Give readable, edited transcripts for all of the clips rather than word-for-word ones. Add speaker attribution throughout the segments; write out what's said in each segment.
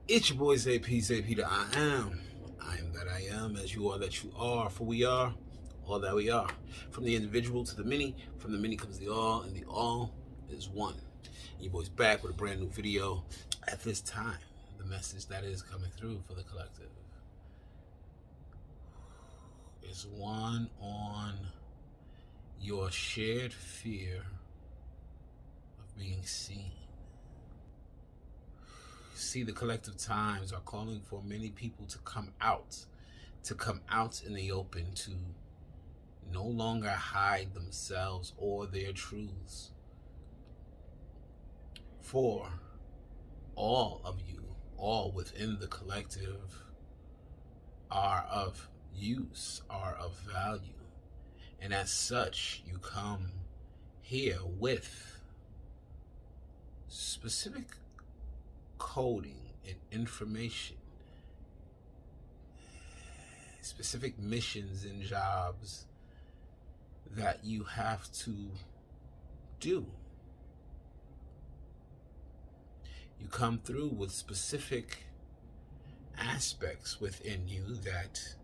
Speaker 1: It's your boy Zay-P, Zay-P the I am. I am that I am, as you are that you are, for we are all that we are. From the individual to the many, from the many comes the all, and the all is one. Your boy's back with a brand new video. At this time, the message that is coming through for the collective is one on your shared fear of being seen. See, the collective times are calling for many people to come out in the open, to no longer hide themselves or their truths. For all of you, all within the collective, are of use, are of value. And as such, you come here with specific coding and information, specific missions and jobs that you have to do. You come through with specific aspects within you that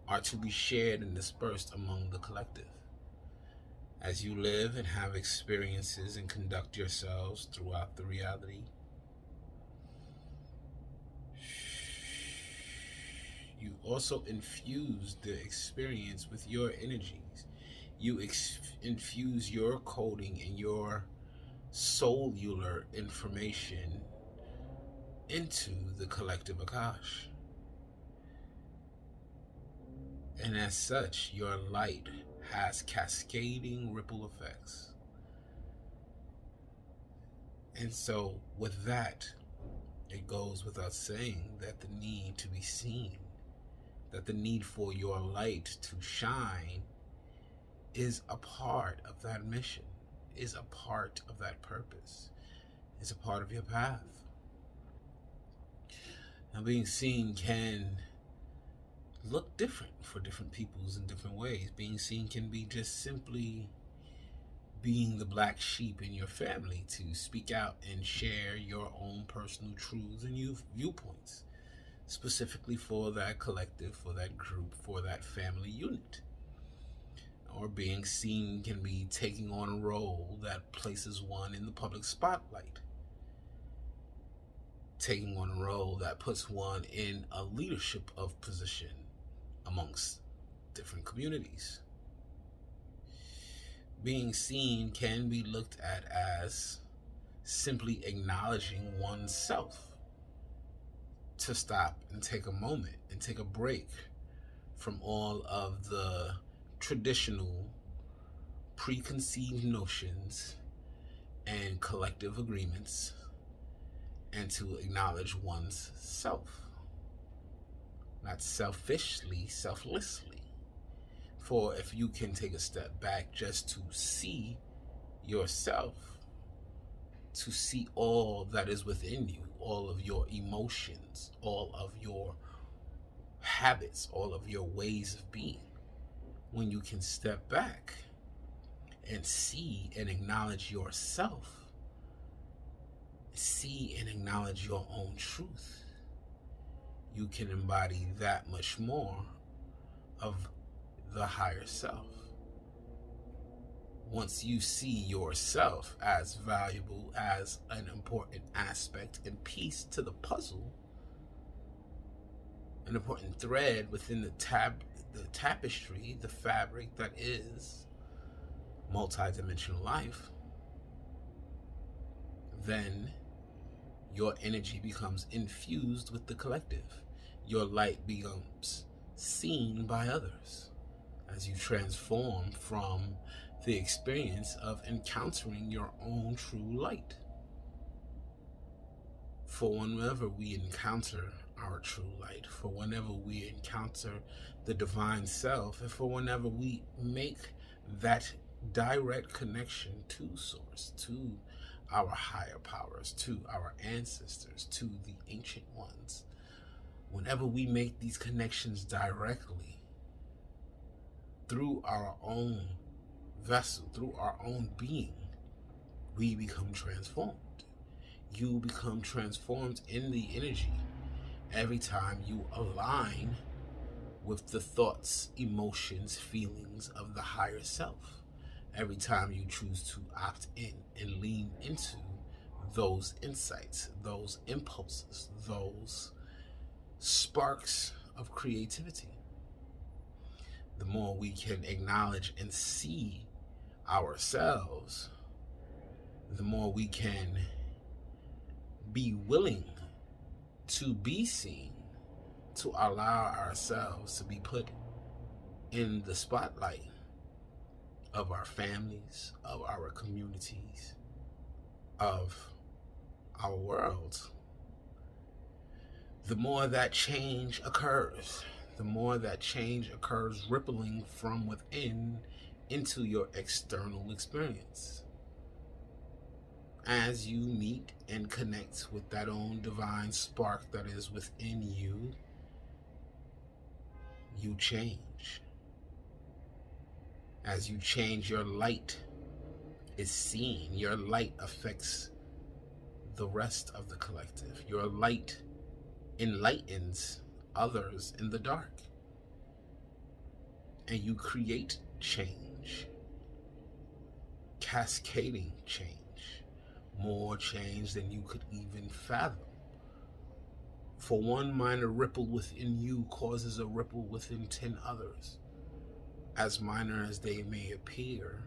Speaker 1: are to be shared and dispersed among the collective. As you live and have experiences and conduct yourselves throughout the reality, you also infuse the experience with your energies. You infuse your coding and your cellular information into the collective Akash. And as such, your light has cascading ripple effects. And so, with that, it goes without saying that the need to be seen, that the need for your light to shine is a part of that mission, is a part of that purpose, is a part of your path. Now, being seen can look different for different peoples in different ways. Being seen can be just simply being the black sheep in your family, to speak out and share your own personal truths and viewpoints, specifically for that collective, for that group, for that family unit. Or being seen can be taking on a role that places one in the public spotlight, taking on a role that puts one in a leadership of position amongst different communities. Being seen can be looked at as simply acknowledging oneself, to stop and take a moment and take a break from all of the traditional preconceived notions and collective agreements, and to acknowledge one's self. Not selfishly, selflessly. For if you can take a step back just to see yourself, to see all that is within you, all of your emotions, all of your habits, all of your ways of being, when you can step back and see and acknowledge yourself, see and acknowledge your own truth, you can embody that much more of the higher self. Once you see yourself as valuable, as an important aspect and piece to the puzzle, an important thread within the tapestry, the fabric that is multidimensional life, then your energy becomes infused with the collective. Your light becomes seen by others as you transform from the experience of encountering your own true light. For whenever we encounter our true light, for whenever we encounter the divine self, and for whenever we make that direct connection to source, to our higher powers, to our ancestors, to the ancient ones, whenever we make these connections directly through our own vessel, through our own being, we become transformed. You become transformed in the energy every time you align with the thoughts, emotions, feelings of the higher self. Every time you choose to opt in and lean into those insights, those impulses, those sparks of creativity. The more we can acknowledge and see ourselves, the more we can be willing to be seen, to allow ourselves to be put in the spotlight of our families, of our communities, of our world. The more that change occurs, the more that change occurs rippling from within into your external experience. As you meet and connect with that own divine spark that is within you, you change. As you change, your light is seen. Your light affects the rest of the collective. Your light enlightens others in the dark. And you create change, cascading change, more change than you could even fathom. For one minor ripple within you causes a ripple within 10 others. As minor as they may appear,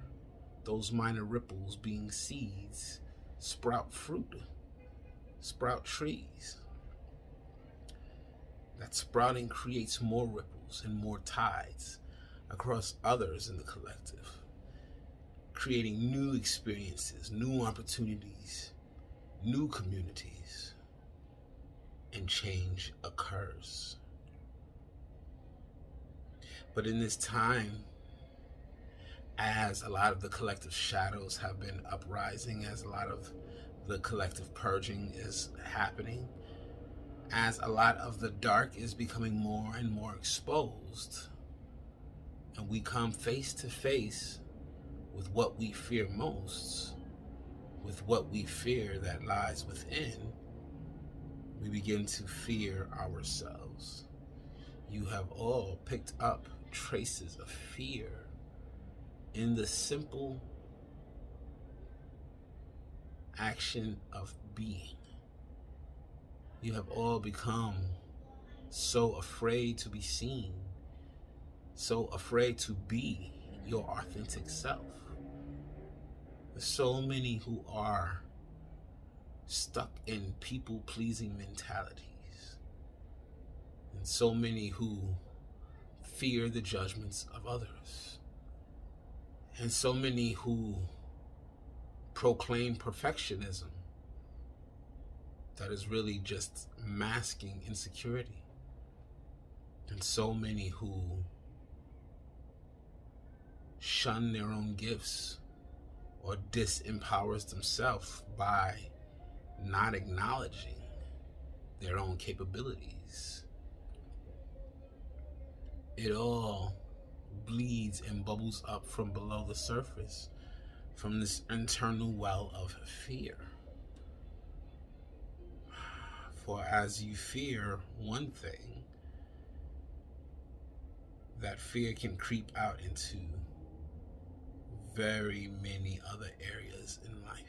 Speaker 1: those minor ripples, being seeds, sprout fruit, sprout trees. That sprouting creates more ripples and more tides across others in the collective, creating new experiences, new opportunities, new communities, and change occurs. But in this time, as a lot of the collective shadows have been uprising, as a lot of the collective purging is happening, as a lot of the dark is becoming more and more exposed, and we come face to face with what we fear most, with what we fear that lies within, we begin to fear ourselves. You have all picked up traces of fear in the simple action of being. You have all become so afraid to be seen, so afraid to be your authentic self. There's so many who are stuck in people-pleasing mentalities, and so many who fear the judgments of others, and so many who proclaim perfectionism that is really just masking insecurity, and so many who shun their own gifts or disempowers themselves by not acknowledging their own capabilities. It all bleeds and bubbles up from below the surface, from this internal well of fear. For as you fear one thing, that fear can creep out into very many other areas in life.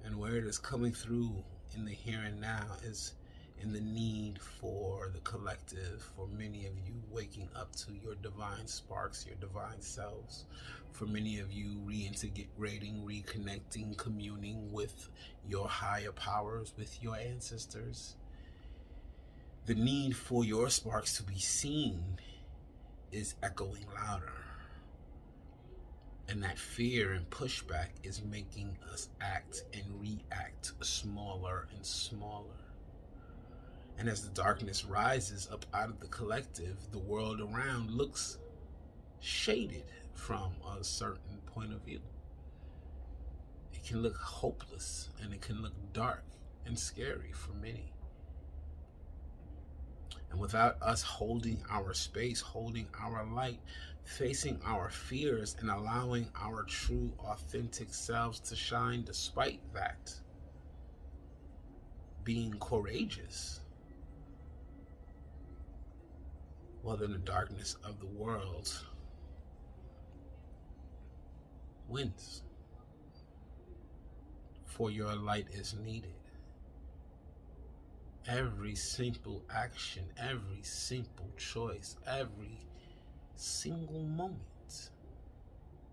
Speaker 1: And where it is coming through in the here and now is in the need for the collective, for many of you waking up to your divine sparks, your divine selves, for many of you reintegrating, reconnecting, communing with your higher powers, with your ancestors. The need for your sparks to be seen is echoing louder. And that fear and pushback is making us act and react smaller and smaller. And as the darkness rises up out of the collective, the world around looks shaded from a certain point of view. It can look hopeless, and it can look dark and scary for many. And without us holding our space, holding our light, facing our fears, and allowing our true, authentic selves to shine despite that, being courageous, well, then the darkness of the world wins. For your light is needed. Every simple action, every simple choice, every single moment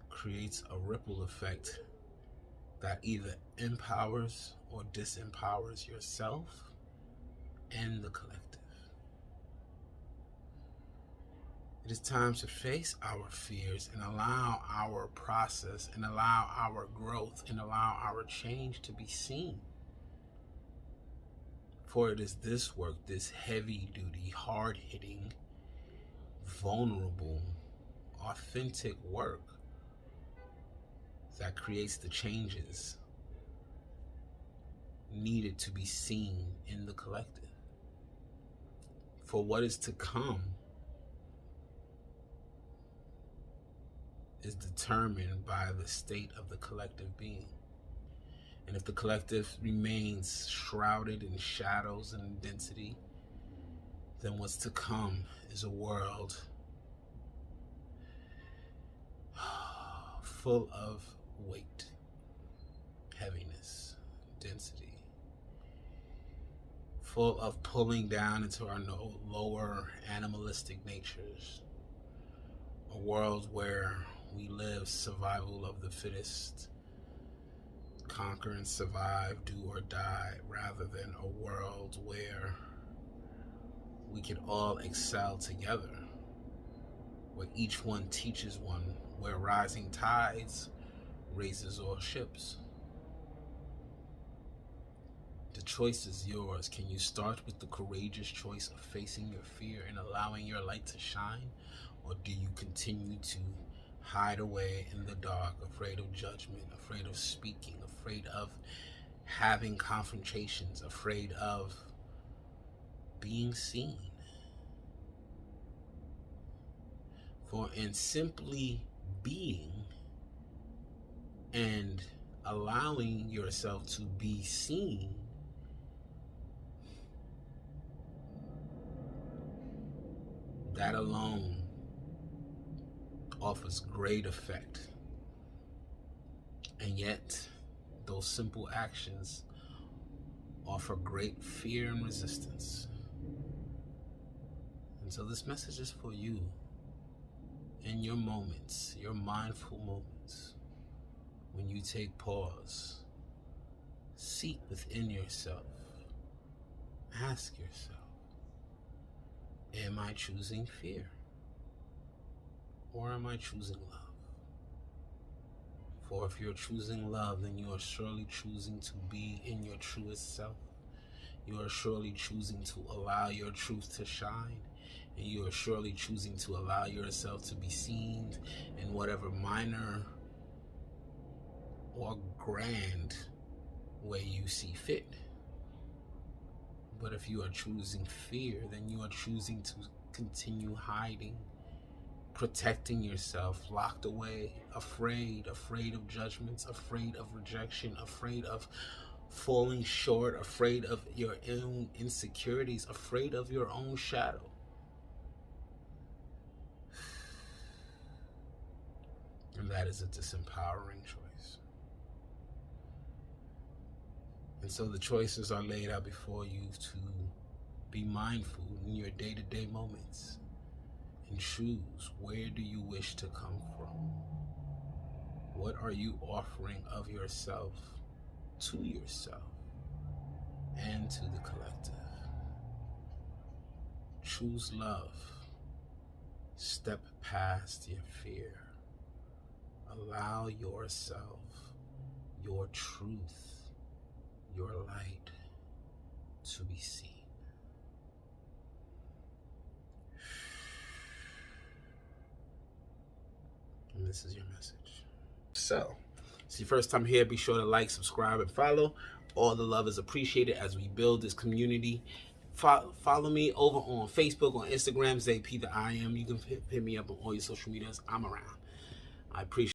Speaker 1: creates a ripple effect that either empowers or disempowers yourself and the collective. It is time to face our fears and allow our process and allow our growth and allow our change to be seen. For it is this work, this heavy duty, hard hitting, vulnerable, authentic work that creates the changes needed to be seen in the collective. For what is to come is determined by the state of the collective being. And if the collective remains shrouded in shadows and density, then what's to come is a world full of weight, heaviness, density, full of pulling down into our lower animalistic natures, a world where we live survival of the fittest, conquer and survive, do or die, rather than a world where we can all excel together, where each one teaches one, where rising tides raises all ships. The choice is yours. Can you start with the courageous choice of facing your fear and allowing your light to shine? Or do you continue to hide away in the dark, afraid of judgment, afraid of speaking, afraid of having confrontations, afraid of being seen? For in simply being and allowing yourself to be seen, that alone offers great effect. And yet, those simple actions offer great fear and resistance. And so this message is for you in your moments, your mindful moments, when you take pause, seek within yourself, ask yourself, am I choosing fear? Or am I choosing love? For if you're choosing love, then you are surely choosing to be in your truest self. You are surely choosing to allow your truth to shine. And you are surely choosing to allow yourself to be seen in whatever minor or grand way you see fit. But if you are choosing fear, then you are choosing to continue hiding, protecting yourself, locked away, afraid of judgments, afraid of rejection, afraid of falling short, afraid of your own insecurities, afraid of your own shadow. And that is a disempowering choice. And so the choices are laid out before you to be mindful in your day-to-day moments and choose, where do you wish to come from? What are you offering of yourself to yourself and to the collective? Choose love. Step past your fear. Allow yourself, your truth, your light to be seen. And this is your message. So, it's your first time here, be sure to like, subscribe, and follow. All the love is appreciated as we build this community. Follow me over on Facebook, on Instagram, Zay-P the I Am. You can hit me up on all your social medias. I'm around. I appreciate